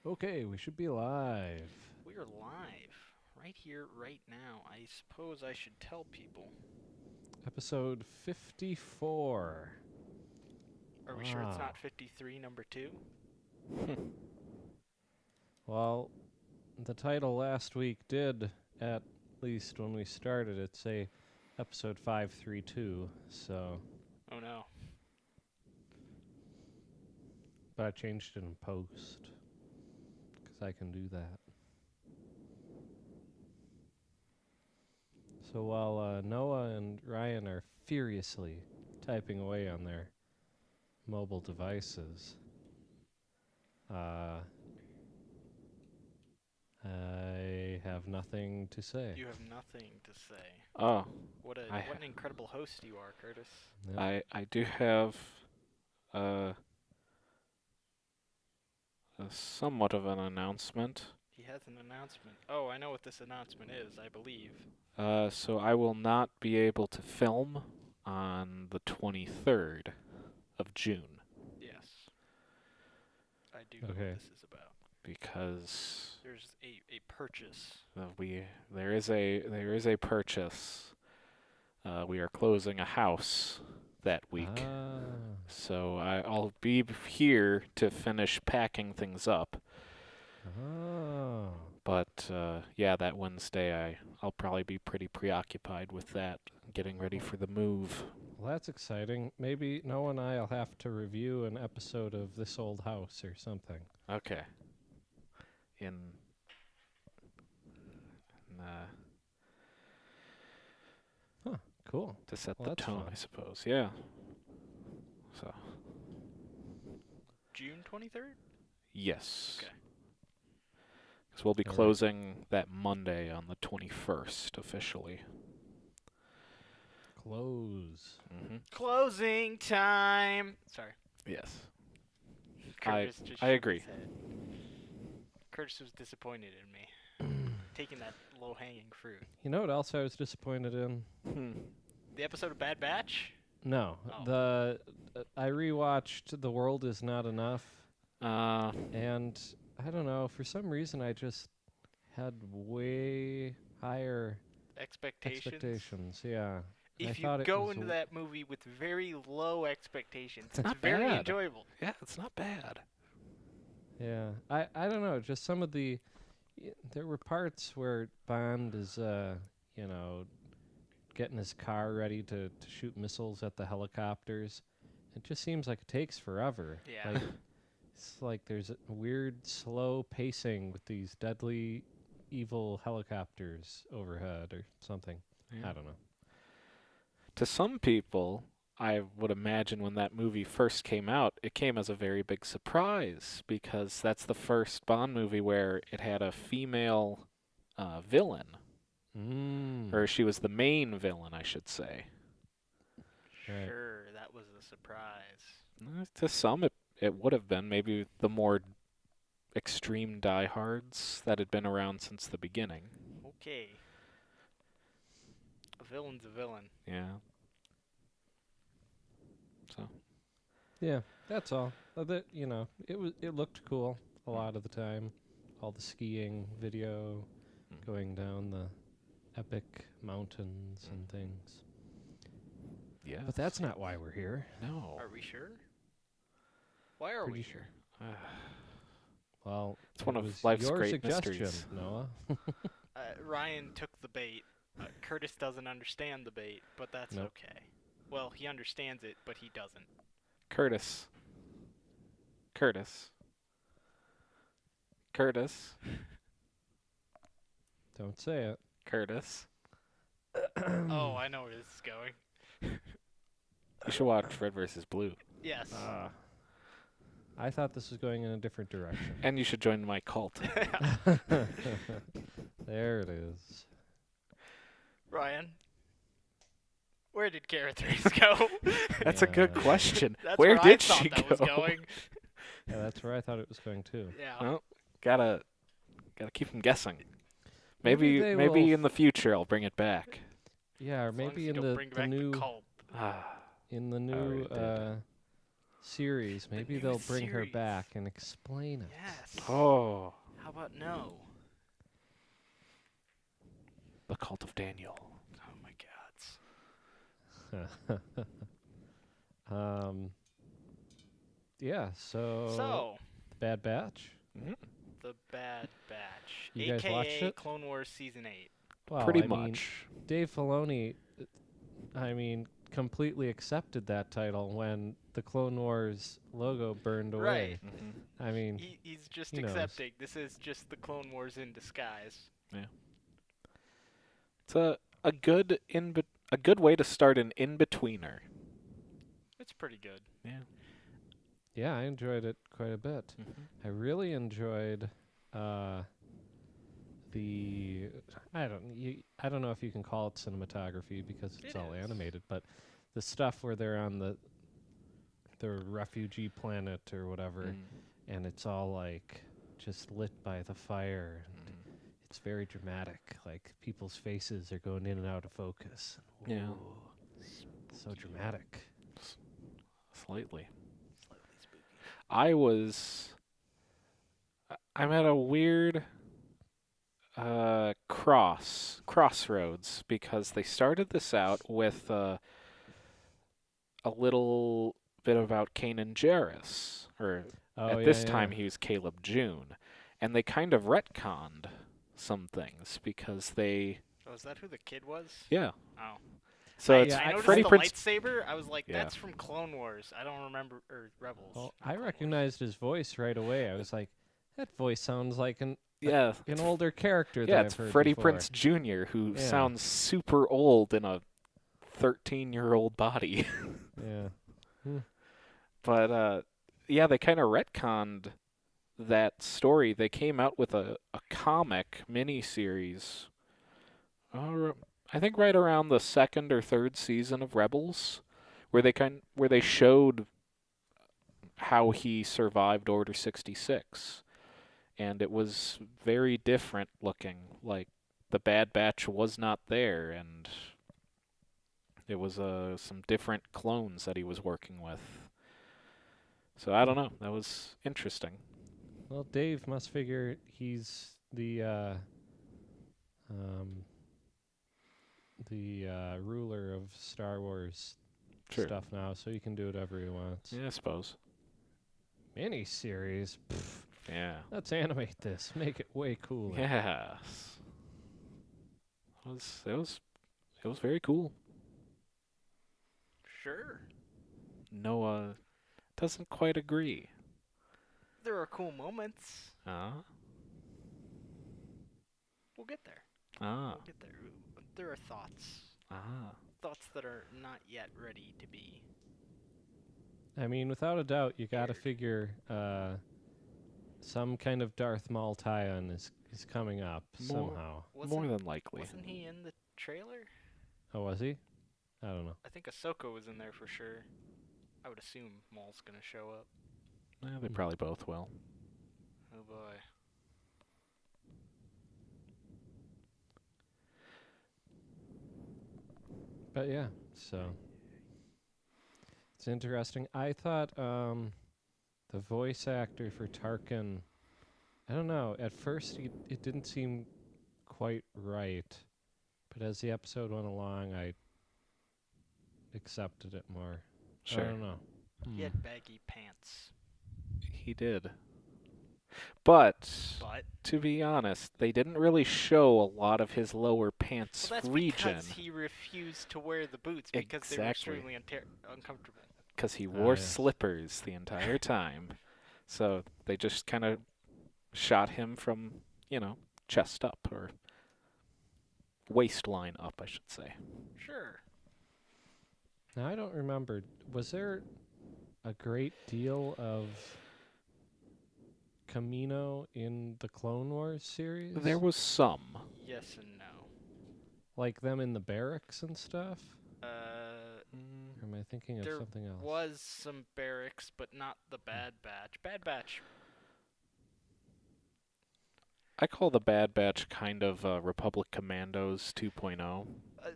Okay, we should be live. We are live, right here, right now. I suppose I should tell people. Episode 54. Are we sure it's Wow. not 53, number 2? Well, the title last week did, at least when we started it, say episode 532, so... Oh no. But I changed it in post, because I can do that. So while Noah and Ryan are furiously typing away on their mobile devices, I have nothing to say. You have nothing to say. Oh, What an incredible host you are, Curtis. Yep. I do have a somewhat of an announcement. He has an announcement. Oh, I know what this announcement is, I believe. So I will not be able to film on the 23rd of June Yes. I do know Okay. what this is about. because There's a purchase. there is a purchase. We are closing a house that week. So I'll be here to finish packing things up. Oh. But yeah, that Wednesday I'll probably be pretty preoccupied with that, getting ready for the move. Well, that's exciting. Maybe Noah and I'll have to review an episode of This Old House or something. Okay. In Cool. to set Well, the that's tone, fun. I suppose. Yeah. So June 23rd? yes. Okay. Because we'll be All right. closing that Monday on the 21st officially. Close. Mm-hmm. Closing time! Sorry. Yes. Curtis just I shook agree. his head. Curtis was disappointed in me. Taking that low-hanging fruit. You know what else I was disappointed in? The episode of Bad Batch? No. Oh. I rewatched The World Is Not Enough, and I don't know, for some reason I just had way higher expectations. Yeah. I If you thought it go was into that movie with very low expectations, It's it's not very bad. enjoyable. Yeah, it's not bad. Yeah. I don't know, just some of the there were parts where Bond is getting his car ready to shoot missiles at the helicopters. It just seems like it takes forever. Yeah. Like, it's like there's a weird slow pacing with these deadly evil helicopters overhead or something. Yeah. I don't know. To some people, I would imagine when that movie first came out, it came as a very big surprise because that's the first Bond movie where it had a female villain. Or she was the main villain, I should say. Right. Sure, that was a surprise. To some, it would have been maybe the more extreme diehards that had been around since the beginning. Okay. A villain's a villain. Yeah. So. Yeah, that's all. It looked cool a lot of the time. All the skiing video, going down the epic mountains and things. Yeah. But that's not why we're here. No. Are we sure? Why are we Pretty here? Well, It's one it of was life's your great suggestion, mysteries. Noah. Ryan took the bait. Curtis doesn't understand the bait, but that's Nope. okay. Well, he understands it, but he doesn't. Curtis. Don't say it. Curtis. Oh, I know where this is going. You should watch Red vs. Blue. Yes. I thought this was going in a different direction. And you should join my cult. There it is. Ryan, where did Carrot Race go? That's a good Yeah. question. That's Where I did thought she that go? was going. Yeah, that's where I thought it was going too. Yeah. Well, gotta keep him guessing. Maybe Maybe they will in the future I'll bring it back. Yeah, or As long as maybe you in don't bring the back new the cult. in the new already did. series. Maybe they'll bring her back and explain it. Yes. Oh. How about no? The Cult of Daniel. Oh my gods. Yeah, so The Bad Batch? Mm-hmm. The Bad Batch. You guys watched AKA it? Clone Wars Season 8. Well, Pretty I mean, much. Dave Filoni, completely accepted that title when the Clone Wars logo burned away. Right. Mm-hmm. I mean, He's just he knows. accepting. This is just the Clone Wars in disguise. Yeah. It's a good way to start an in-betweener. It's pretty good. Yeah. Yeah, I enjoyed it quite a bit. Mm-hmm. I really enjoyed I don't know if you can call it cinematography because it's all animated, but the stuff where they're on the refugee planet or whatever, and it's all like just lit by the fire. And it's very dramatic. Like people's faces are going in and out of focus. Yeah. So dramatic. Slightly. Spooky. I'm at a weird crossroads because they started this out with a little bit about Kanan Jarrus, or at this time he was Caleb June, and they kind of retconned some things because they. Oh, is that who the kid was? Yeah. Oh. So I noticed Freddie the Prinze lightsaber. I was like, that's from Clone Wars. I don't remember, or Rebels. Well, I recognized his voice right away. I was like, that voice sounds like an older character that I've heard Freddie before. Prinze Jr., who sounds super old in a 13-year-old body. Yeah. But, they kind of retconned that story. They came out with a comic miniseries, I think right around the second or third season of Rebels, where they showed how he survived Order 66. And it was very different looking. Like, the Bad Batch was not there, and it was some different clones that he was working with. So I don't know. That was interesting. Well, Dave must figure he's the ruler of Star Wars stuff now, so he can do whatever he wants. Yeah, I suppose. Miniseries? Pfft. Yeah. Let's animate this. Make it way cooler. Yes. It was very cool. Sure. Noah doesn't quite agree. There are cool moments. We'll get there. We'll get there. There are thoughts. Thoughts that are not yet ready to be. I mean, without a doubt, you got to figure some kind of Darth Maul tie-in is coming up somehow. More than likely. Wasn't he in the trailer? Oh, was he? I don't know. I think Ahsoka was in there for sure. I would assume Maul's going to show up. Yeah, they probably both will. Oh boy. But yeah, so it's interesting. I thought the voice actor for Tarkin, I don't know, at first it didn't seem quite right, but as the episode went along, I accepted it more. Sure. I don't know. He had baggy pants. He did. But to be honest, they didn't really show a lot of his lower pants region. Because he refused to wear the boots because they were extremely uncomfortable. Because he wore slippers the entire time. So they just kind of shot him from, chest up, or waistline up, I should say. Sure. Now, I don't remember. Was there a great deal of Camino in the Clone Wars series? There was some. Yes and no. Like them in the barracks and stuff? Or am I thinking of something else? There was some barracks, but not the Bad Batch. Bad Batch. I call the Bad Batch kind of Republic Commandos 2.0.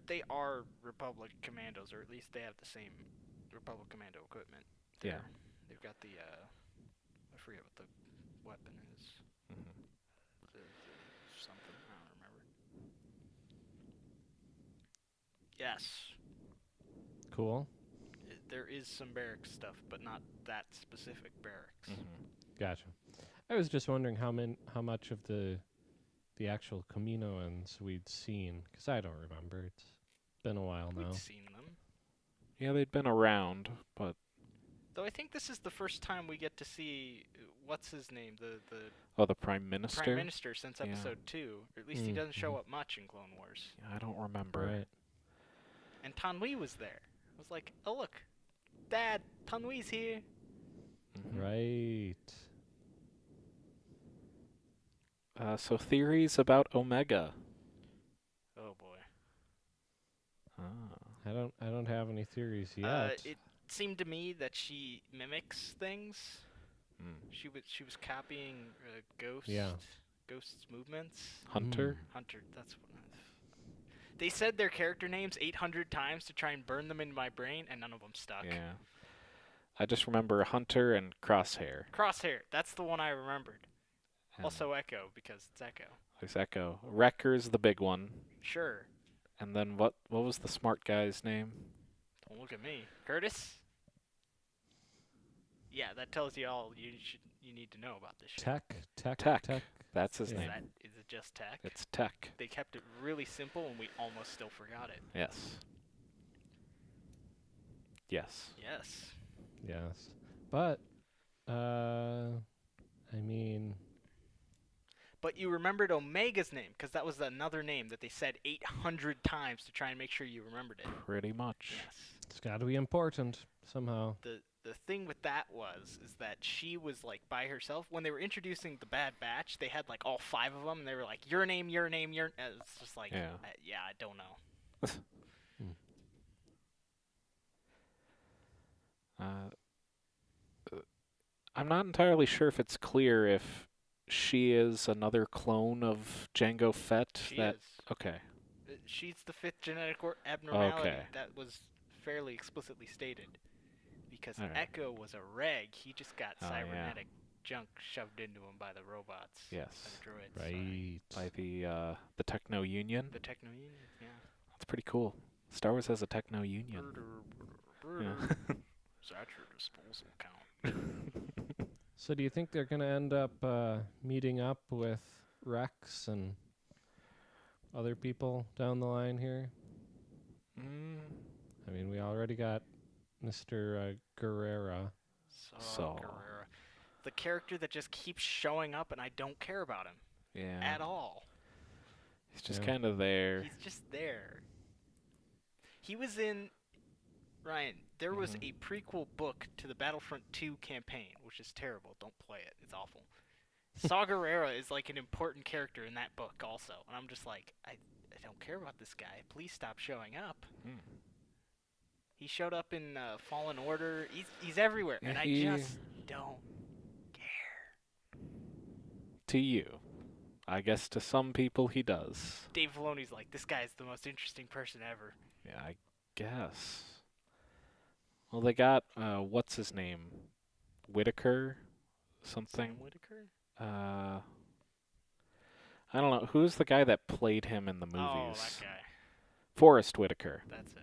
They are Republic Commandos, or at least they have the same Republic Commando equipment. Yeah. They've got the I forget what the weapon is. Something, I don't remember. Yes. Cool. There is some barracks stuff, but not that specific barracks. Gotcha. I was just wondering how much of the actual Kaminoans we'd seen, because I don't remember. It's been a while now. We'd seen them. Yeah, they'd been around, but... Though I think this is the first time we get to see, what's his name, the Prime Minister? Prime Minister since episode 2. Or at least he doesn't show up much in Clone Wars. Yeah, I don't remember. Right. And Tanwi was there. I was like, oh look, Dad, Tanwi's here. Right. So theories about Omega. Oh boy. I don't have any theories yet. It seemed to me that she mimics things. She was copying Ghost's movements. Hunter. That's what. They said their character names 800 times to try and burn them into my brain, and none of them stuck. Yeah. I just remember Hunter and Crosshair. Crosshair. That's the one I remembered. Also Echo, because it's Echo. There's Echo. Wrecker's the big one. Sure. And then what was the smart guy's name? Don't look at me. Curtis? Yeah, that tells you all you need to know about this show. Tech. That's his name. Is it just Tech? It's Tech. They kept it really simple, and we almost still forgot it. Yes. Yes. But, I mean... But you remembered Omega's name, because that was another name that they said 800 times to try and make sure you remembered it. Pretty much. Yes. It's got to be important somehow. The thing with that is that she was like by herself. When they were introducing the Bad Batch, they had like all 5 of them, and they were like, your name. It's just like, I don't know. I'm not entirely sure if it's clear if she is another clone of Jango Fett. She is. Okay. She's the 5th genetic abnormality. Okay. That was fairly explicitly stated. Because right. Echo was a reg. He just got cybernetic junk shoved into him by the robots. Yes. By the droids. Right. By the Techno Union. The Techno Union, yeah. That's pretty cool. Star Wars has a Techno Union. Is that your disposal count? So do you think they're going to end up meeting up with Rex and other people down the line here? I mean, we already got Mr. Guerrera. Guerrera. The character that just keeps showing up, and I don't care about him. Yeah. At all. He's just kind of there. He's just there. He was in... Ryan, there was a prequel book to the Battlefront 2 campaign, which is terrible. Don't play it. It's awful. Saw Gerrera is like an important character in that book also. And I'm just like, I don't care about this guy. Please stop showing up. He showed up in Fallen Order. He's everywhere. And I just don't care. To you. I guess to some people he does. Dave Filoni's like, this guy's the most interesting person ever. Yeah, I guess. Well, they got, what's his name? Whitaker? Something? Sam Whitaker? I don't know. Who's the guy that played him in the movies? Oh, that guy. Forrest Whitaker. That's it.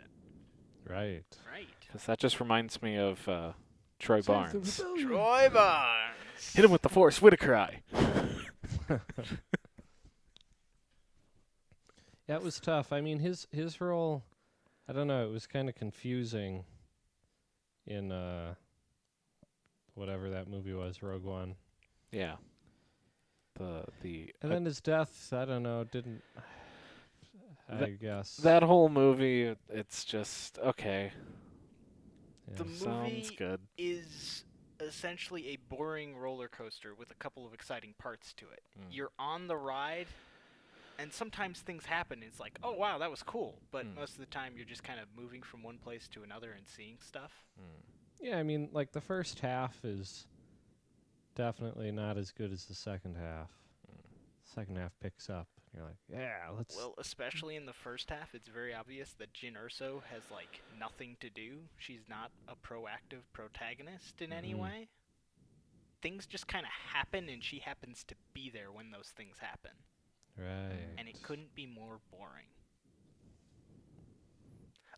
Right. Because that just reminds me of Troy Barnes. Troy Barnes! Hit him with the Forrest Whitaker eye! Yeah, it was tough. I mean, his role, I don't know, it was kind of confusing in whatever that movie was, Rogue One. Yeah. And then his death, I don't know, didn't... I guess. That whole movie, it's just, okay. The Sounds movie good. is essentially a boring roller coaster with a couple of exciting parts to it. You're on the ride, and sometimes things happen. It's like, oh, wow, that was cool. But most of the time, you're just kind of moving from one place to another and seeing stuff. Yeah, I mean, like, the first half is definitely not as good as the second half. second half picks up. You're like, yeah, let's. Well, especially in the first half, it's very obvious that Jin Urso has like nothing to do. She's not a proactive protagonist in any way. Things just kind of happen, and she happens to be there when those things happen. Right. And it couldn't be more boring.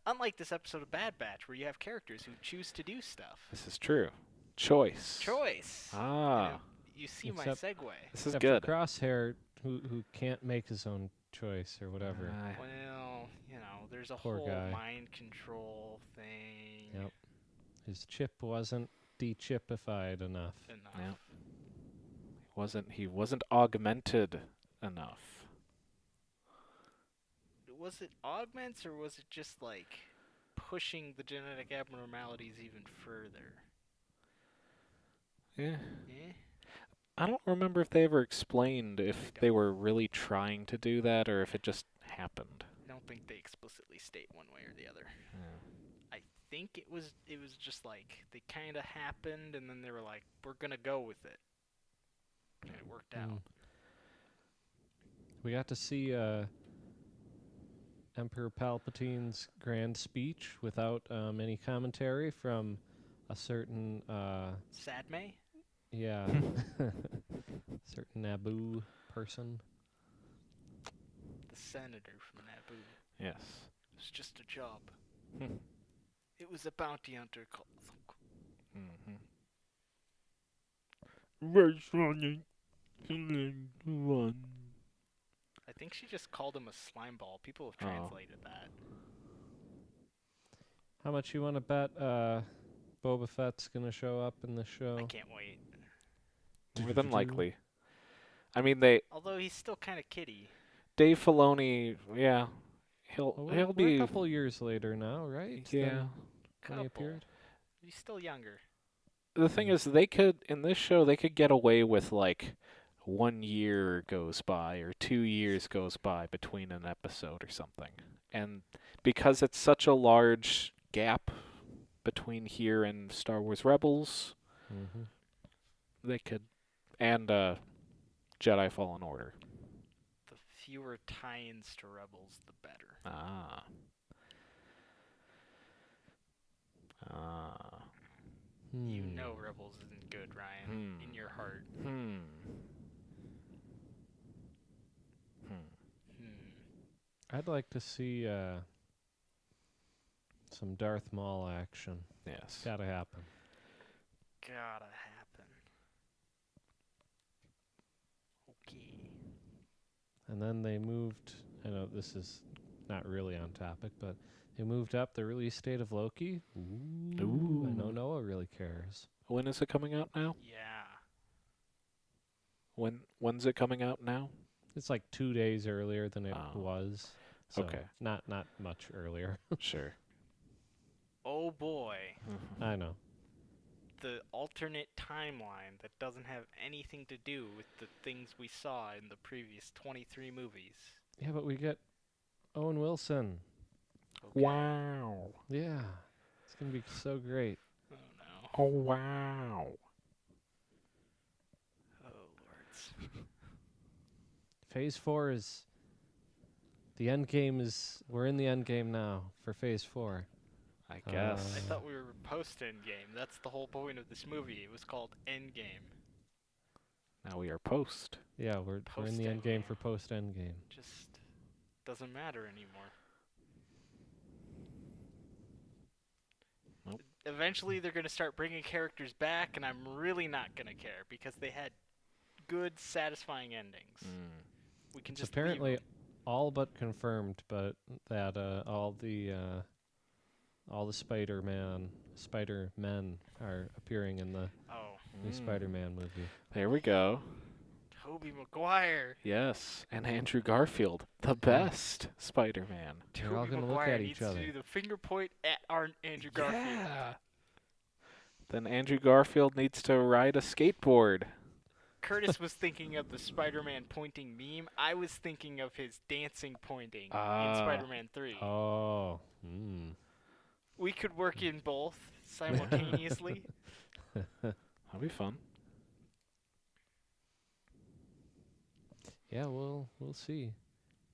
Unlike this episode of Bad Batch, where you have characters who choose to do stuff. This is true. Choice. Ah. You see my segue. This is Except good. for Crosshair, who can't make his own choice or whatever. Well, there's a Poor whole guy. mind control thing. Yep. His chip wasn't de-chipified enough. Yep. He wasn't augmented enough. Was it augments, or was it just like pushing the genetic abnormalities even further? Yeah. Eh? I don't remember if they ever explained if they were really trying to do that or if it just happened. I don't think they explicitly state one way or the other. Yeah. I think it was just like they kind of happened, and then they were like, we're gonna go with it. And it worked out. We got to see Emperor Palpatine's grand speech without any commentary from a certain Sadme? yeah, certain Naboo person. The senator from Naboo. Yes. It was just a job. It was a bounty hunter called. I think she just called him a slime ball. People have translated that. How much you want to bet Boba Fett's gonna show up in the show? I can't wait. More than likely. I mean, Although he's still kind of kiddie. Dave Filoni, yeah, he'll be a couple years later now, right? Yeah. When he appeared. He's still younger. The thing is, in this show, they could get away with like 1 year goes by or 2 years goes by between an episode or something. And because it's such a large gap between here and Star Wars Rebels, they could, and Jedi Fallen Order. The fewer tie-ins to Rebels, the better. You know Rebels isn't good, Ryan. In your heart. I'd like to see some Darth Maul action. Yes. Gotta happen. Gotta happen. Okay. And then they moved, I know this is not really on topic, but they moved up the release date of Loki. Ooh. I know Noah really cares. When is it coming out now? Yeah. When's it coming out now? It's like 2 days earlier than it was. So okay. Not much earlier. Sure. Oh boy. I know. The alternate timeline that doesn't have anything to do with the things we saw in the previous 23 movies. Yeah, but we get Owen Wilson. Okay. Wow. Yeah. It's going to be so great. Oh no. Oh wow. Oh lords. Phase 4 is... The end game is... We're in the end game now for Phase 4. I guess. I thought we were post-Endgame. That's the whole point of this movie. It was called Endgame. Now we are post. Yeah, we're in the end game for post-Endgame. Just doesn't matter anymore. Nope. Eventually they're going to start bringing characters back, and I'm really not going to care because they had good, satisfying endings. We can just apparently leave 'em. all but confirmed, but that all the Spider-Men are appearing in the new Spider-Man movie. There we go. Tobey Maguire. Yes, and Andrew Garfield, the best Spider-Man. They're all Tobey going to look Maguire at needs each other. to do the finger point at our Andrew Garfield. Yeah. Then Andrew Garfield needs to ride a skateboard. Curtis was thinking of the Spider-Man pointing meme. I was thinking of his dancing pointing in Spider-Man 3. Oh. We could work in both simultaneously. That'll be fun. Yeah, we'll see.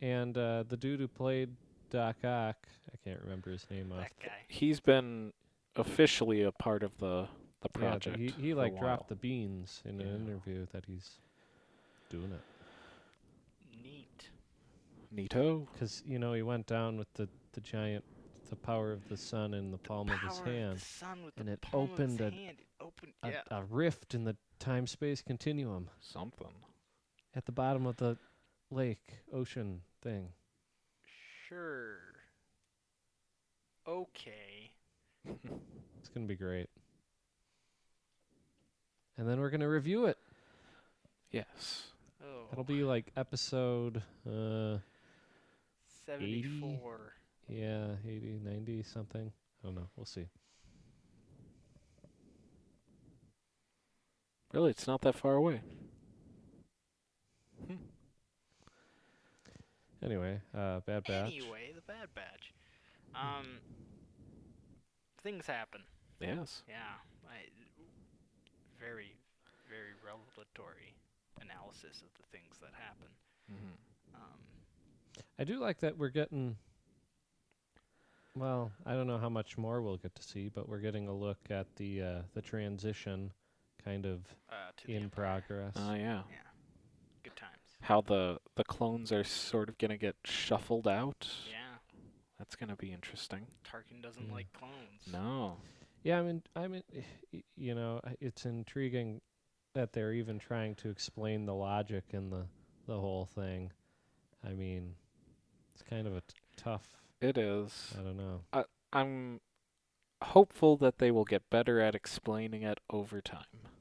And the dude who played Doc Ock, I can't remember his name off. That guy. He's been officially a part of the project. Yeah, he for a like dropped while. the beans in an Yeah. interview that he's doing it. Neat. Neato. Because, he went down with the power of the sun in the palm of his Power hand. of the sun with and the it palm opened of his hand. It opened, a rift in the time-space continuum Something. at the bottom of the lake, ocean thing. Sure. Okay. It's going to be great. And then we're going to review it. Yes. Oh. That'll be like episode 74. yeah, 80, 90, something. I don't know. We'll see. Really, it's not that far away. Anyway, Bad Batch. Anyway, the Bad Batch. Things happen. Yes. Yeah. Very, very revelatory analysis of the things that happen. I do like that we're getting. Well, I don't know how much more we'll get to see, but we're getting a look at the transition, kind of to the in Empire. progress. Oh, yeah. Yeah. Good times. How the clones are sort of going to get shuffled out. Yeah. That's going to be interesting. Tarkin doesn't like clones. No. Yeah, I mean, it's intriguing that they're even trying to explain the logic in the whole thing. I mean, it's kind of a tough. It is. I don't know. I'm hopeful that they will get better at explaining it over time.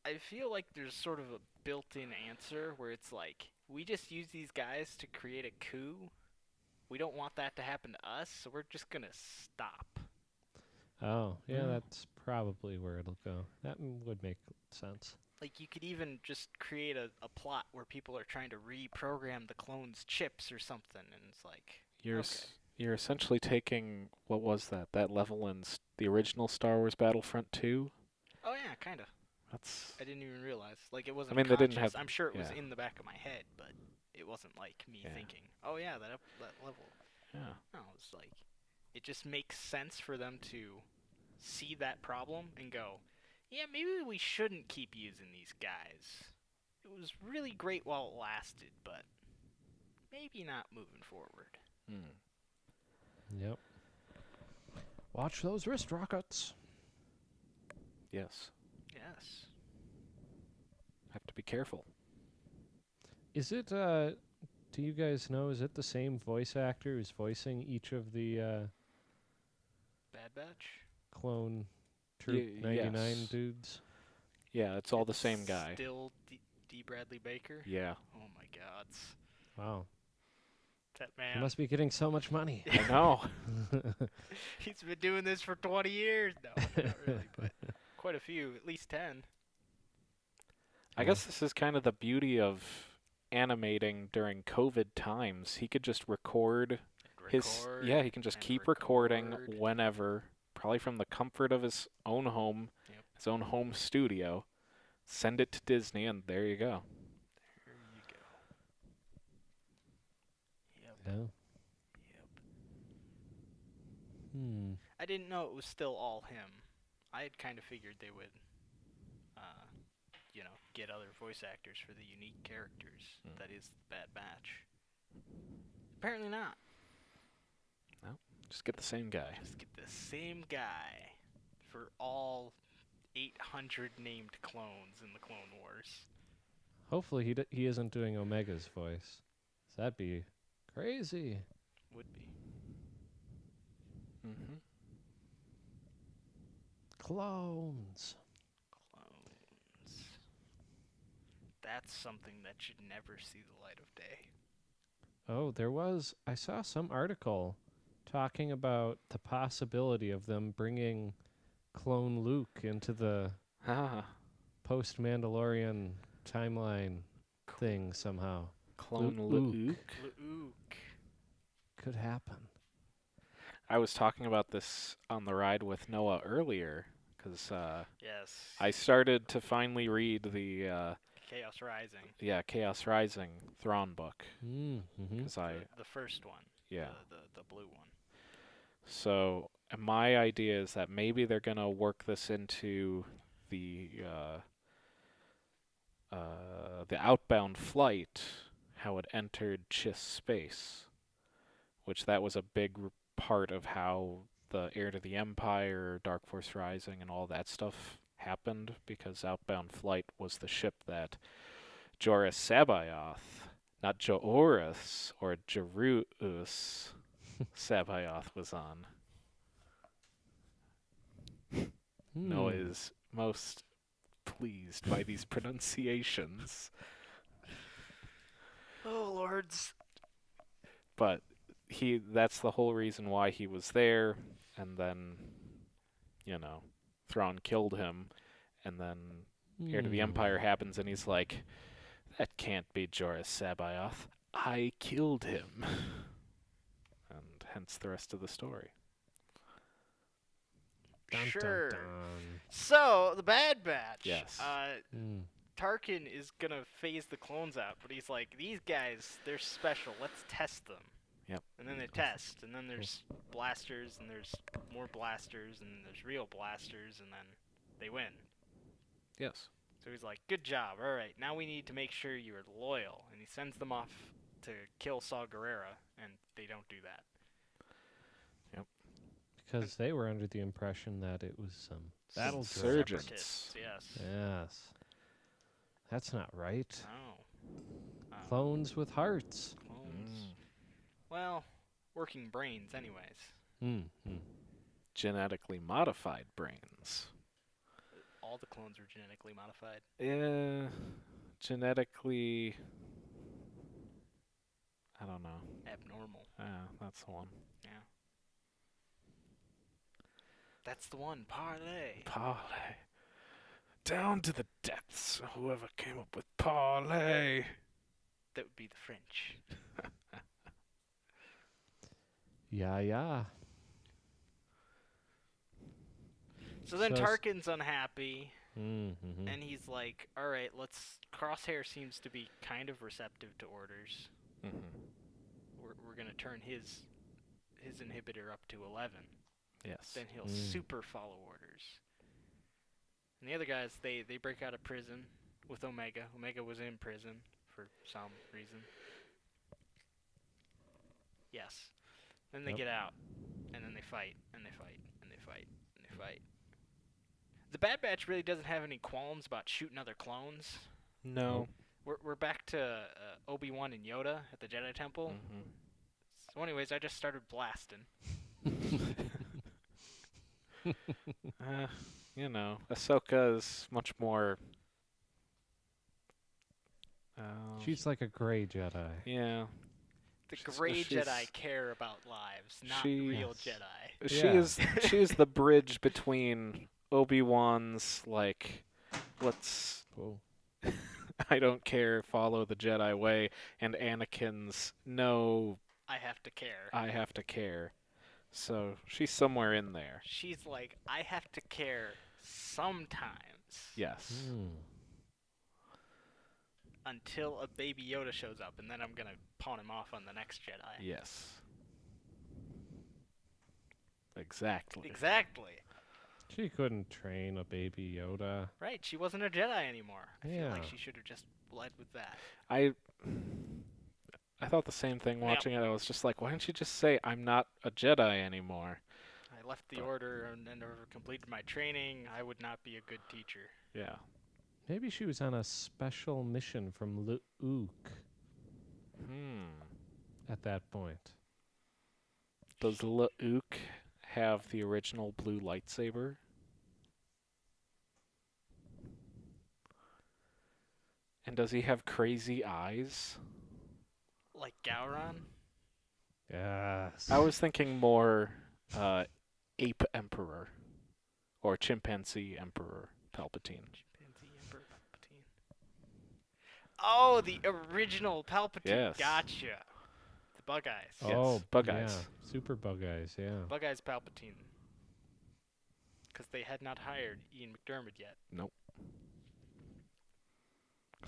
I feel like there's sort of a built-in answer where it's like, we just use these guys to create a coup. We don't want that to happen to us, so we're just going to stop. Oh, yeah, that's probably where it'll go. That would make sense. Like, you could even just create a plot where people are trying to reprogram the clones' chips or something, and it's like, You're essentially taking, what was that level in the original Star Wars Battlefront 2? Oh yeah, kind of. That's. I didn't even realize. Like, it wasn't I mean, they conscious. didn't have. I'm sure it was yeah. in the back of my head, but it wasn't like me thinking, oh yeah, that level. Yeah. No, it's like, it just makes sense for them to see that problem and go, yeah, maybe we shouldn't keep using these guys. It was really great while it lasted, but maybe not moving forward. Yep. Watch those wrist rockets. Yes. Yes. Have to be careful. Is it, do you guys know, is it the same voice actor who's voicing each of the Bad Batch? clone Troop 99 yes. dudes? Yeah, it's all the same guy. Still D. Bradley Baker? Yeah. Oh my god. Wow. That man. He must be getting so much money. I know. He's been doing this for 20 years. No, not really, but quite a few, at least 10. I guess this is kind of the beauty of animating during COVID times. He could just record he can just keep recording whenever, probably from the comfort of his own home, his own home studio. Send it to Disney, and there you go. There you go. Yep. Yeah. Yep. I didn't know it was still all him. I had kind of figured they would, get other voice actors for the unique characters that is the Bad Batch. Apparently not. No, just get the same guy. Just get the same guy for all 800 named clones in the Clone Wars. Hopefully he isn't doing Omega's voice. That'd be crazy. Would be. Mm-hmm. Clones. That's something that should never see the light of day. Oh, I saw some article talking about the possibility of them bringing clone Luke into the post-Mandalorian timeline thing somehow. Clone Luke. Could happen. I was talking about this on the ride with Noah earlier, because yes, I started to finally read the Chaos Rising. Yeah, Chaos Rising Thrawn book. Mm-hmm. The first one. Yeah. The blue one. So my idea is that maybe they're gonna work this into the outbound flight, how it entered Chiss space, which that was a big part of how the Heir to the Empire, Dark Force Rising, and all that stuff happened, because outbound flight was the ship that Joruus Sabaoth, not Joruus or Jeruus Sabaoth was on. Noah is most pleased by these pronunciations. Oh, lords. But that's the whole reason why he was there, and then, Thrawn killed him, and then Heir to the Empire happens, and he's like, that can't be Joruus Sabaoth. I killed him. And hence the rest of the story. Dun, Sure. dun, dun. So, the Bad Batch. Yes. Tarkin is going to phase the clones out, but he's like, these guys, they're special. Let's test them. Yep. And then they test, and then there's blasters, and there's more blasters, and there's real blasters, and then they win. Yes. So he's like, good job. All right, now we need to make sure you're loyal. And he sends them off to kill Saw Gerrera, and they don't do that. Because they were under the impression that it was some battle Insurgents. Separatists, yes. Yes. That's not right. No. Clones with hearts. Clones. Well, working brains anyways. Genetically modified brains. All the clones were genetically modified. Yeah, genetically, I don't know. Abnormal. Yeah, that's the one. Yeah. That's the one. Parlay. Parlay. Down to the depths. Whoever came up with parlay. That would be the French. Yeah. So then So Tarkin's unhappy, and and he's like, all right, Crosshair seems to be kind of receptive to orders. We're going to turn his inhibitor up to 11. Yes. Then he'll super follow orders. And the other guys, they break out of prison with Omega. Omega was in prison for some reason. Yes. Then they get out, and then they fight, and they fight, and they fight, and they fight. The Bad Batch really doesn't have any qualms about shooting other clones. No. We're back to Obi-Wan and Yoda at the Jedi Temple. So anyways, I just started blasting. Ahsoka is much more... she's like a gray Jedi. Yeah. The gray Jedi care about lives, not real Jedi. She is the bridge between Obi-Wan's, let's... Whoa. I don't care, follow the Jedi way, and Anakin's, no... I have to care. I have to care. So she's somewhere in there. She's like, I have to care sometimes. Yes. Until a baby Yoda shows up, and then I'm going to pawn him off on the next Jedi. Yes. Exactly. She couldn't train a baby Yoda. Right, she wasn't a Jedi anymore. I feel like Yeah. she should have just led with that. I thought the same thing watching it. I was just like, why didn't you just say, I'm not a Jedi anymore? I left the order and never completed my training. I would not be a good teacher. Yeah. Maybe she was on a special mission from Luke at that point. Does Luke have the original blue lightsaber? And does he have crazy eyes? Like Gowron? Yes. I was thinking more ape emperor or chimpanzee emperor Palpatine. Chimpanzee Emperor Palpatine. Oh, the original Palpatine. Yes. Gotcha. The Bug Eyes. Oh, Yes, Bug yeah. Eyes. Super Bug Eyes, yeah. Bug Eyes Palpatine. Because they had not hired Ian McDermott yet. Nope.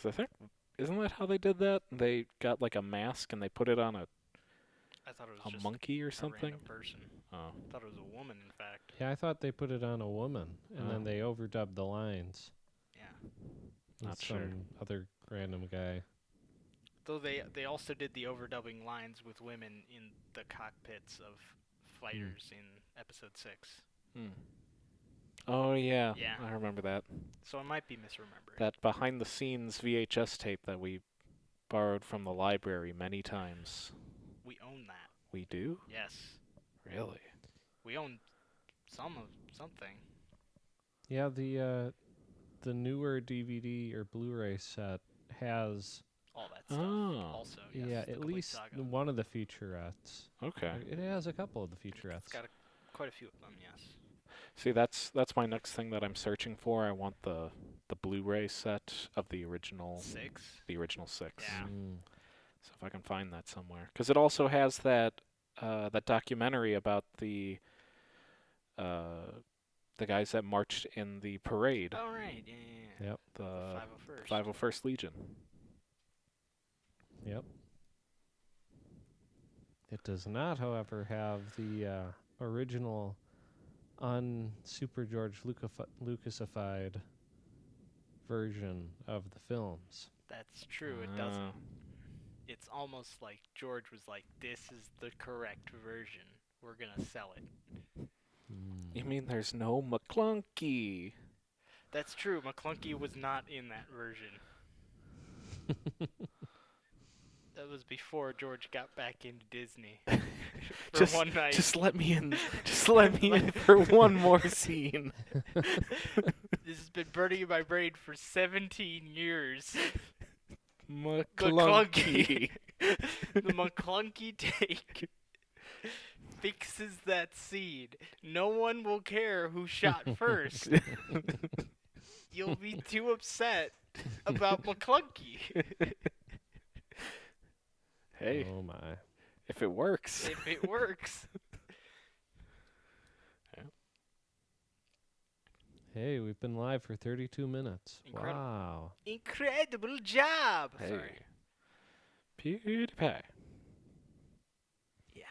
'Cause I think, isn't that how they did that? They got like a mask and they put it on I thought it was a just monkey or a something. random person. Oh. I thought it was a woman, in fact. Yeah, I thought they put it on a woman, and then they overdubbed the lines. Yeah. Not some sure. other random guy. Though they also did the overdubbing lines with women in the cockpits of fighters in episode 6. Oh, yeah. Yeah. I remember that. So I might be misremembering. That behind-the-scenes VHS tape that we borrowed from the library many times. We own that. We do? Yes. Really? We own something. Yeah, the newer DVD or Blu-ray set has All that stuff. Oh. Also, yes. yeah, the at complete least saga. one of the featurettes. Okay. It has a couple of the It's featurettes. got quite a few of them, yes. See, that's my next thing that I'm searching for. I want the Blu-ray set of the original 6? The original 6. Yeah. So if I can find that somewhere, because it also has that that documentary about the guys that marched in the parade. Oh, right. Yeah. Yep. The 501st. 501st Legion. Yep. It does not, however, have the original un-Super George Lucasified version of the films. That's true. It doesn't. It's almost like George was like, this is the correct version. We're going to sell it. You mean there's no McClunky? That's true. McClunky was not in that version. That was before George got back into Disney. For one night. Just let me in. Just let me in for one more scene. This has been burning in my brain for 17 years. McClunky. The McClunky take fixes that scene. No one will care who shot first. You'll be too upset about McClunky. Hey, Oh my. if it works. If it works. Hey, we've been live for 32 minutes. Incredible. Wow. Incredible job. Hey. Sorry. PewDiePie. Yeah.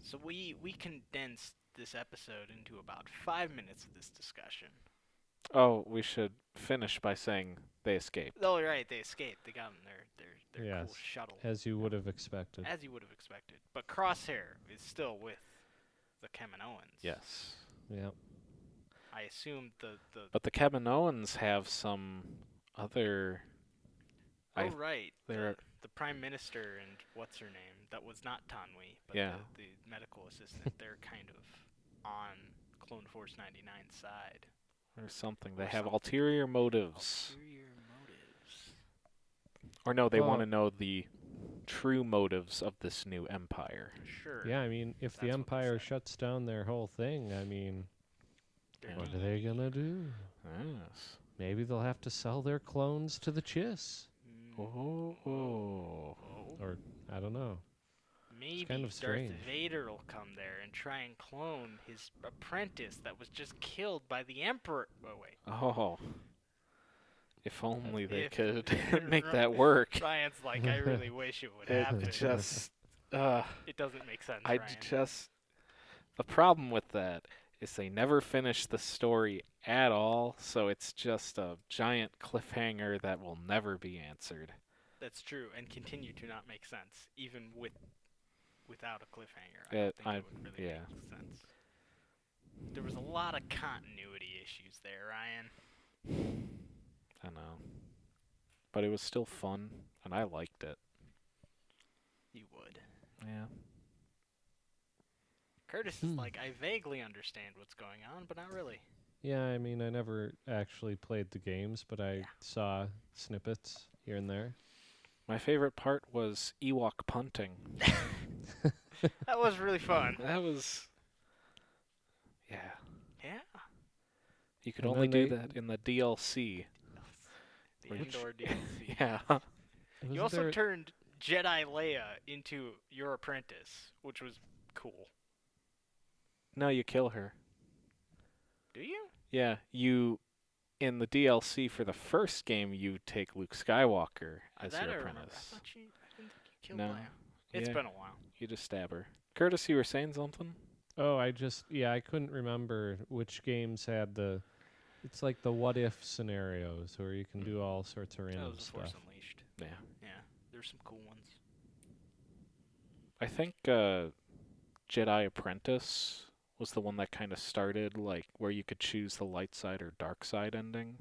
So we condensed this episode into about 5 minutes of this discussion. Oh, we should finish by saying they escaped. Oh, right, they escaped. They got in their Yes, cool shuttle. as you would have expected. As you would have expected. But Crosshair is still with the Kaminoans. Yes. Yep. I assumed the But the Kaminoans have some other... Oh, right. they're- The Prime Minister and what's her name? That was not Tanwi, but Yeah. the medical assistant. They're kind of on Clone Force 99's side. Or something. They Or have something. ulterior motives. Ulterior motives. Or no, they want to Well- know the true motives of this new empire. Sure. Yeah, I mean, if That's the what they Empire said. shuts down their whole thing, I mean, They're what are done. they gonna do? Yes. Maybe they'll have to sell their clones to the Chiss. Oh. Or, I don't know. Maybe kind of Darth strange. Vader will come there and try and clone his apprentice that was just killed by the Emperor. Oh, wait. Oh. If only they If- could make that work. Ryan's like, I really wish it would It happen. just... It doesn't make sense, I Ryan. just... The problem with that is they never finish the story at all, so it's just a giant cliffhanger that will never be answered. That's true, and continue to not make sense, even without a cliffhanger. I don't think it would really yeah. make sense. There was a lot of continuity issues there, Ryan. I know. But it was still fun, and I liked it. You would. Yeah. Curtis is like, I vaguely understand what's going on, but not really. Yeah, I mean, I never actually played the games, but I saw snippets here and there. My favorite part was Ewok punting. That was really fun. That was... Yeah. Yeah. You could And only then do they- that in the DLC. The Which- indoor DLC. Yeah. You Wasn't also there- turned Jedi Leia into your apprentice, which was cool. No, you kill her. Do you? Yeah, you in the DLC for the first game, you take Luke Skywalker as that your I apprentice. I didn't think you killed No. Leia. It's been a while. You just stab her. Curtis, you were saying something? Oh, I couldn't remember which games had it's like the what if scenarios where you can do all sorts of That random was the stuff. Force Unleashed. Yeah. Yeah, there's some cool ones. I think Jedi Apprentice was the one that kind of started, like, where you could choose the light side or dark side ending.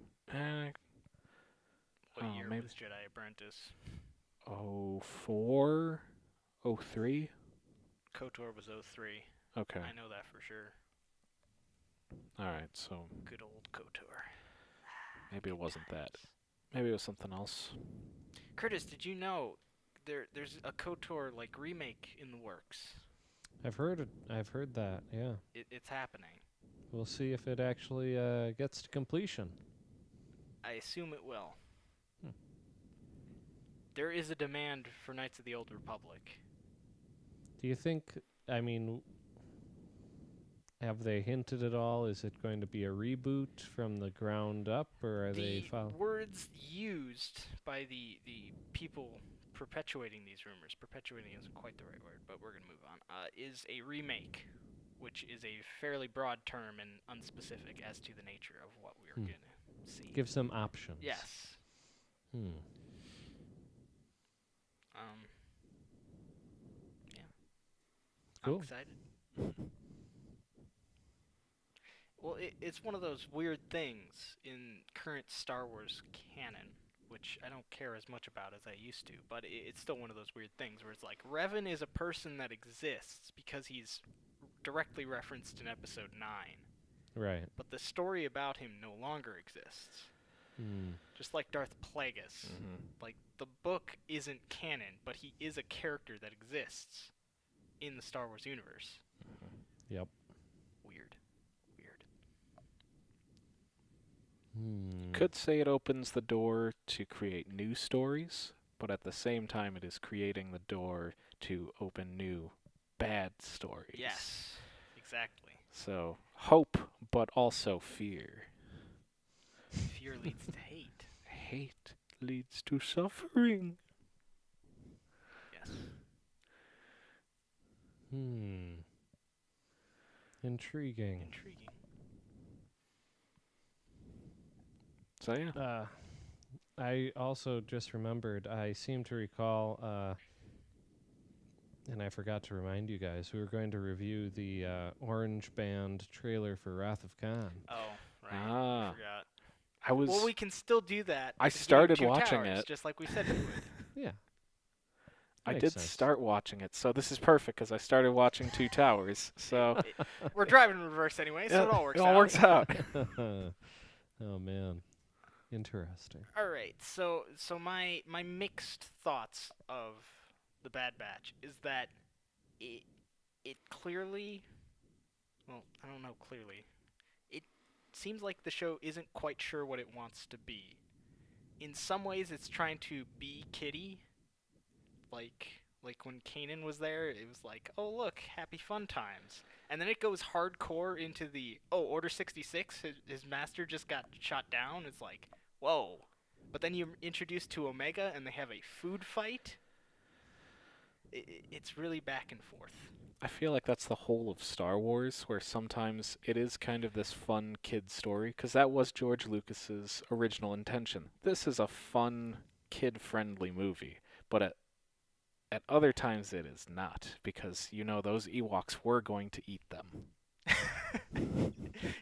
What year was Jedi Apprentice? 04? 03? KOTOR was 03. Okay. I know that for sure. Alright, so Good old KOTOR. maybe it wasn't that. Maybe it was something else. Curtis, did you know there's a KOTOR like remake in the works? I've heard that. Yeah. It's happening. We'll see if it actually gets to completion. I assume it will. There is a demand for Knights of the Old Republic. Do you think? I mean, have they hinted at all? Is it going to be a reboot from the ground up, or are they? The words used by the people perpetuating these rumors, perpetuating isn't quite the right word, but we're going to move on, is a remake, which is a fairly broad term and unspecific as to the nature of what we're going to see. Give some options. Yes. Yeah. Cool. I'm excited. Well, it's one of those weird things in current Star Wars canon, which I don't care as much about as I used to, but it's still one of those weird things where it's like, Revan is a person that exists because he's directly referenced in Episode 9. Right. But the story about him no longer exists. Just like Darth Plagueis. Like, the book isn't canon, but he is a character that exists in the Star Wars universe. Yep. Weird. Could say it opens the door to create new stories, but at the same time it is creating the door to open new bad stories. Yes, exactly. So, hope, but also fear. Fear leads to hate. Hate leads to suffering. Yes. Intriguing. So, yeah. I also just remembered, I seem to recall, and I forgot to remind you guys, we were going to review the Orange Band trailer for Wrath of Khan. Oh, right. I forgot. Well, we can still do that. I started watching Towers, it. just like we said we would. Yeah. I did start watching it, so this is perfect because I started watching Two Towers. So we're driving in reverse anyway, so it all works out. It all works out. Oh man, interesting. All right, so my mixed thoughts of the Bad Batch is that it clearly, well, I don't know clearly. It seems like the show isn't quite sure what it wants to be. In some ways, it's trying to be kiddie. Like when Kanan was there, it was like, oh look, happy fun times. And then it goes hardcore into the, Order 66, his master just got shot down. It's like, whoa. But then you're introduced to Omega and they have a food fight. It's really back and forth. I feel like that's the whole of Star Wars, where sometimes it is kind of this fun kid story, because that was George Lucas's original intention. This is a fun, kid-friendly movie, but at other times it is not, because, those Ewoks were going to eat them.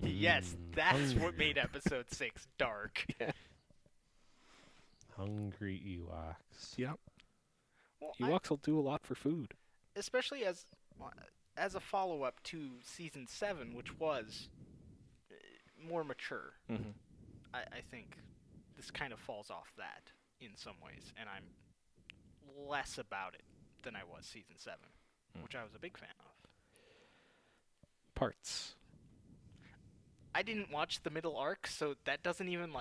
Yes, that's what made Episode 6 dark. Yeah. Hungry Ewoks. Yep. Well, Ewoks will do a lot for food. Especially as a follow-up to Season 7, which was more mature. Mm-hmm. I think this kind of falls off that in some ways, and I'm less about it than I was Season 7, which I was a big fan of. Parts. I didn't watch the middle arc, so that doesn't even,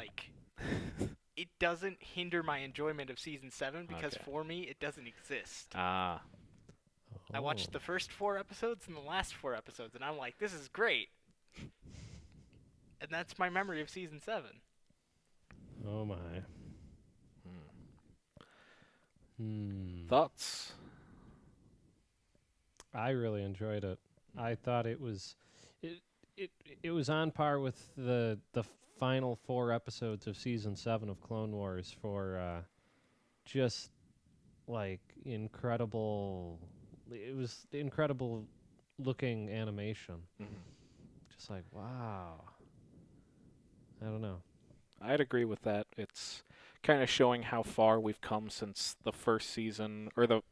it doesn't hinder my enjoyment of Season 7, because for me, it doesn't exist. Ah. I watched the first 4 episodes and the last 4 episodes, and I'm like, this is great. And that's my memory of Season 7. Oh my. Thoughts? I really enjoyed it. I thought it was it was on par with the final 4 episodes of season 7 of Clone Wars for just like incredible. It was incredible looking animation. Just like, wow. I don't know. I'd agree with that. It's kind of showing how far we've come since the first season, or the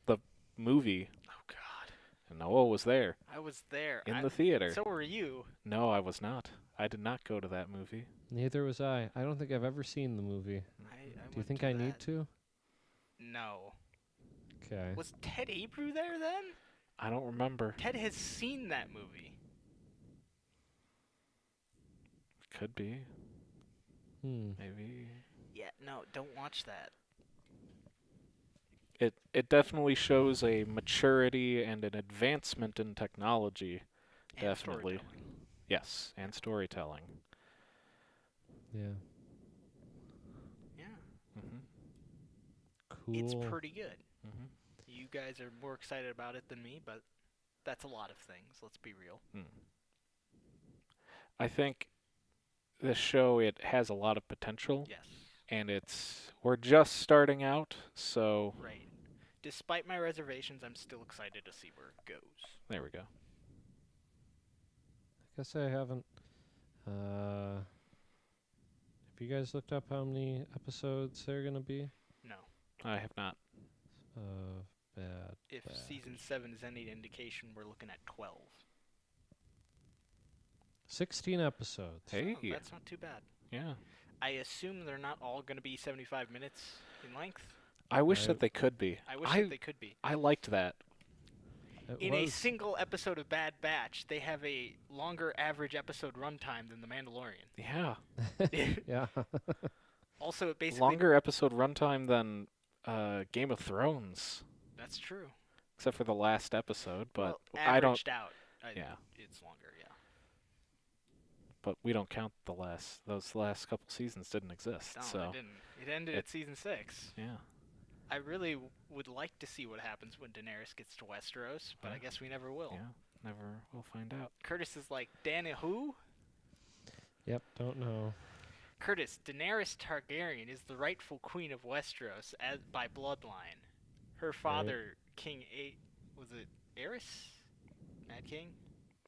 movie. Oh, God. And Noah was there. I was there. In the theater. So were you. No, I was not. I did not go to that movie. Neither was I. I don't think I've ever seen the movie. Do you think I need to? No. Okay. Was Ted Abrew there then? I don't remember. Ted has seen that movie. Could be. Maybe. Yeah, no, don't watch that. It definitely shows a maturity and an advancement in technology. And Definitely. Yes, and storytelling. Yeah. Yeah. Cool. It's pretty good. You guys are more excited about it than me, but that's a lot of things. Let's be real. I think this show, it has a lot of potential. Yes. And we're just starting out, so... Right. Despite my reservations, I'm still excited to see where it goes. There we go. I guess I haven't. Have you guys looked up how many episodes there are going to be? No. I have not. Bad. If season 7 is any indication, we're looking at 12. 16 episodes. Hey. Oh, that's not too bad. Yeah. I assume they're not all going to be 75 minutes in length. I wish that they could be. I wish that they could be. I liked that. In a single episode of Bad Batch, they have a longer average episode runtime than The Mandalorian. Yeah. Yeah. Also, it basically... Longer episode runtime than Game of Thrones. That's true. Except for the last episode, but well, I don't... averaged out. Yeah. It's longer, yeah. But we don't count those last couple seasons didn't exist. No, so it didn't. It ended at season 6. Yeah. I really would like to see what happens when Daenerys gets to Westeros, but I guess we never will. Yeah, never will find out. Curtis is like, Dana who? Yep, don't know. Curtis, Daenerys Targaryen is the rightful queen of Westeros by bloodline. Her father, King was it Aerys? Mad King?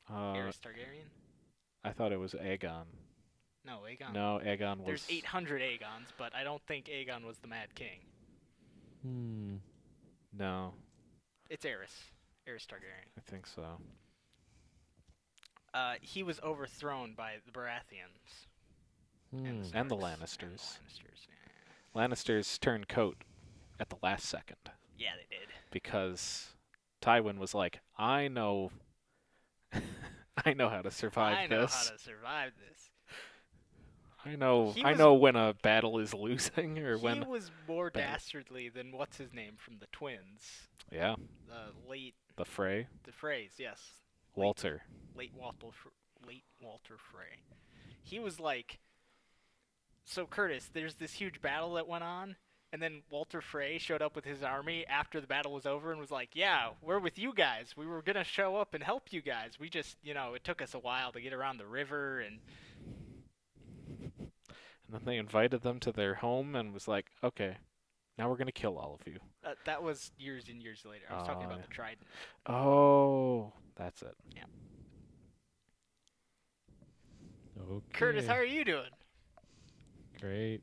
Aerys Targaryen? I thought it was Aegon. No, Aegon. No, Aegon was... There's 800 Aegons, but I don't think Aegon was the Mad King. No. It's Aerys. Aerys Targaryen. I think so. He was overthrown by the Baratheons. And the Lannisters. And the Lannisters, yeah. Lannisters turned coat at the last second. Yeah, they did. Because Tywin was like, I know how to survive this. I know how to survive this. I know when a battle is losing or when... He was more dastardly than what's-his-name from the twins. Yeah. The Frey? The Freys, yes. Walter. Late Walter Frey. He was like... So, Curtis, there's this huge battle that went on, and then Walter Frey showed up with his army after the battle was over and was like, yeah, we're with you guys. We were going to show up and help you guys. We just, it took us a while to get around the river and... And then they invited them to their home and was like, okay, now we're going to kill all of you. That was years and years later. I was talking about the Trident. Oh, that's it. Yeah. Okay. Curtis, how are you doing? Great.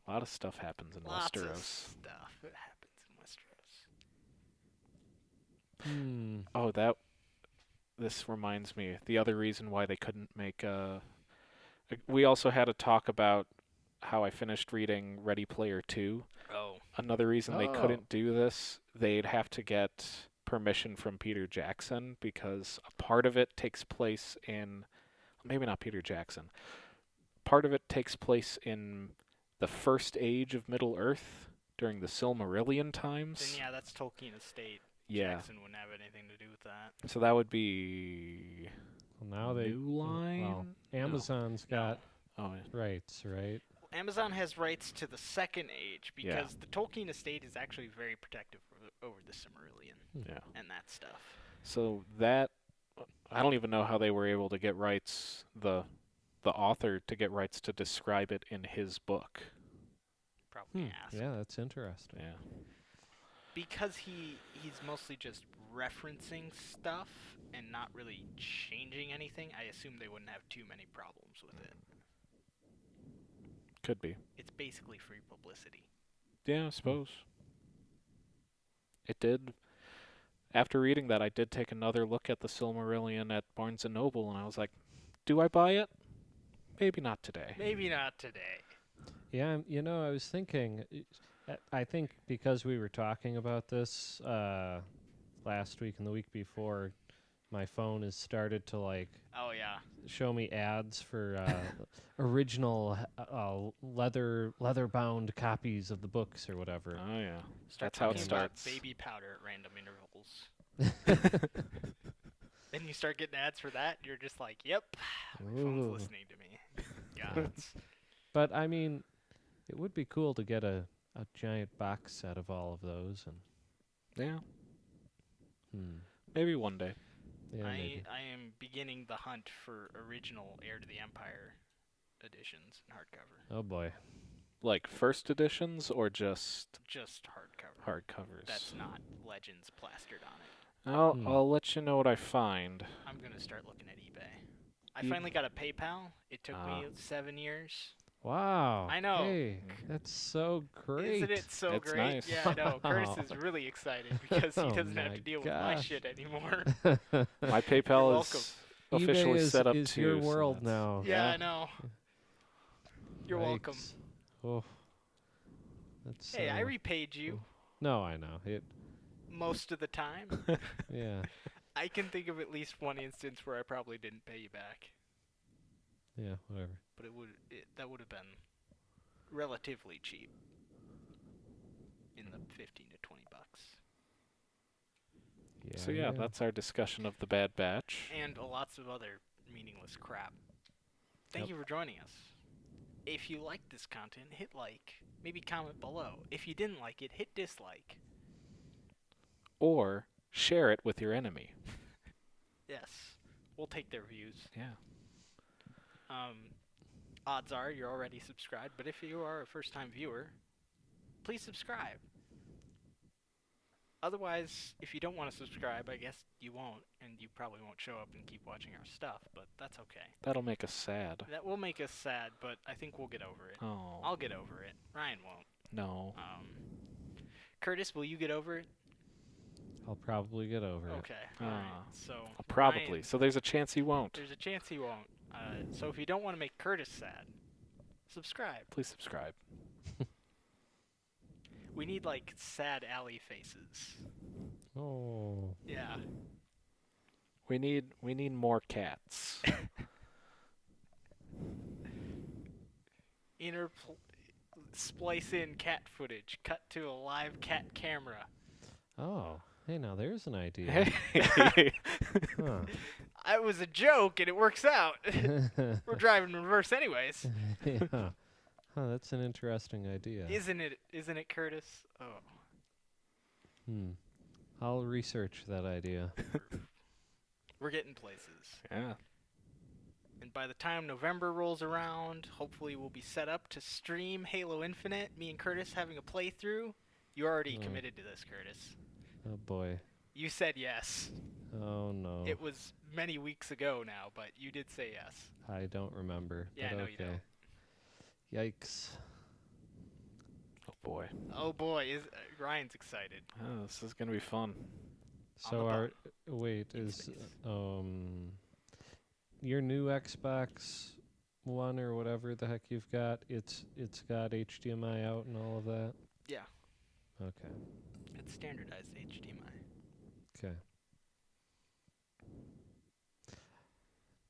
A lot of stuff happens in Lots Westeros. of stuff that happens in Westeros. Oh, this reminds me. The other reason why they couldn't make we also had a talk about how I finished reading Ready Player 2. Oh. Another reason they couldn't do this, they'd have to get permission from Peter Jackson because a part of it takes place in... Maybe not Peter Jackson. Part of it takes place in the first age of Middle-earth during the Silmarillion times. Then, yeah, that's Tolkien estate. Yeah. Jackson wouldn't have anything to do with that. So that would be... Well, now New Line? Well, Amazon's got Oh, rights, right? Well, Amazon has rights to the Second Age because the Tolkien estate is actually very protective over the Silmarillion and that stuff. So that, I don't even know how they were able to get rights, the author to get rights to describe it in his book. Probably asked. Yeah, that's interesting. Yeah. Because he's mostly just referencing stuff and not really changing anything, I assume they wouldn't have too many problems with it. Could be. It's basically free publicity. Yeah, I suppose. It did. After reading that, I did take another look at the Silmarillion at Barnes & Noble, and I was like, do I buy it? Maybe not today. Maybe not today. Yeah, I was thinking, I think because we were talking about this last week and the week before, my phone has started to show me ads for original leather-bound copies of the books or whatever. Oh yeah, That's how it starts. Baby powder at random intervals. Then you start getting ads for that, and you're just like, "Yep, my phone's listening to me." Gods. But I mean, it would be cool to get a giant box set of all of those, and maybe one day. Yeah, maybe. I am beginning the hunt for original Heir to the Empire editions in hardcover. Oh boy. Like first editions or just hardcover. Hardcovers. That's not Legends plastered on it. I'll let you know what I find. I'm gonna start looking at eBay. I finally got a PayPal. It took me 7 years. Wow. I know. Hey, that's so great. Isn't it so It's great? nice. Yeah, I know. Curtis is really excited because he doesn't have to deal with my shit anymore. My PayPal is officially eBay set up is too. your world now. Yeah, I know. You're welcome. Oh. That's Hey, I repaid you. No, I know. Most of the time. Yeah. I can think of at least one instance where I probably didn't pay you back. Yeah, whatever. But that would have been relatively cheap. In the 15 to 20 bucks. Yeah. So yeah, that's our discussion of the Bad Batch. And lots of other meaningless crap. Thank you for joining us. If you liked this content, hit like. Maybe comment below. If you didn't like it, hit dislike. Or share it with your enemy. Yes. We'll take their views. Yeah. Odds are you're already subscribed, but if you are a first-time viewer, please subscribe. Otherwise, if you don't want to subscribe, I guess you won't, and you probably won't show up and keep watching our stuff, but that's okay. That'll make us sad. That will make us sad, but I think we'll get over it. Oh. I'll get over it. Ryan won't. No. Curtis, will you get over it? I'll probably get over it. Okay. All right. So probably. Ryan, So there's a chance he won't. there's a chance he won't. So if you don't want to make Curtis sad, subscribe. Please subscribe. We need like sad alley faces. Oh. Yeah. We need more cats. Splice in cat footage. Cut to a live cat camera. Oh. Hey, now there's an idea. Hey. Huh. It was a joke, and it works out. We're driving in reverse anyways. Yeah. Huh, that's an interesting idea. Isn't it, Curtis? Oh. I'll research that idea. We're getting places. Yeah. And by the time November rolls around, hopefully we'll be set up to stream Halo Infinite, me and Curtis having a playthrough. You already committed to this, Curtis. Oh, boy. You said yes. Oh, no. It was many weeks ago now, but you did say yes. I don't remember. Yeah, but no, okay. you don't. Yikes. Oh boy. Oh boy, Ryan's excited. Oh, this is gonna be fun. So is your new Xbox One or whatever the heck you've got, it's got HDMI out and all of that? Yeah. Okay. It's standardized HDMI. Okay.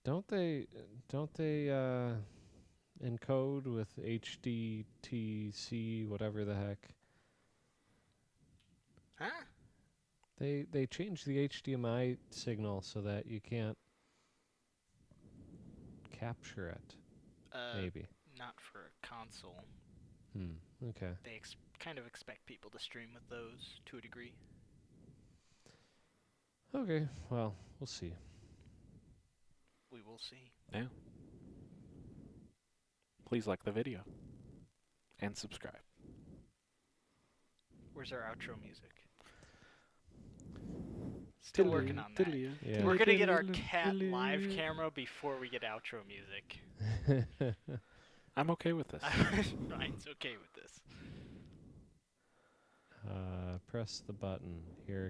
Don't they encode with HDTC, whatever the heck? Huh? They changed the HDMI signal so that you can't capture it. Maybe. not for a console. Okay. They kind of expect people to stream with those to a degree. Okay, well, we'll see. We will see. Yeah. Please like the video. And subscribe. Where's our outro music? Still working on that. Yeah. We're going to get our cat live camera before we get outro music. I'm okay with this. Ryan's okay with this. Press the button. Here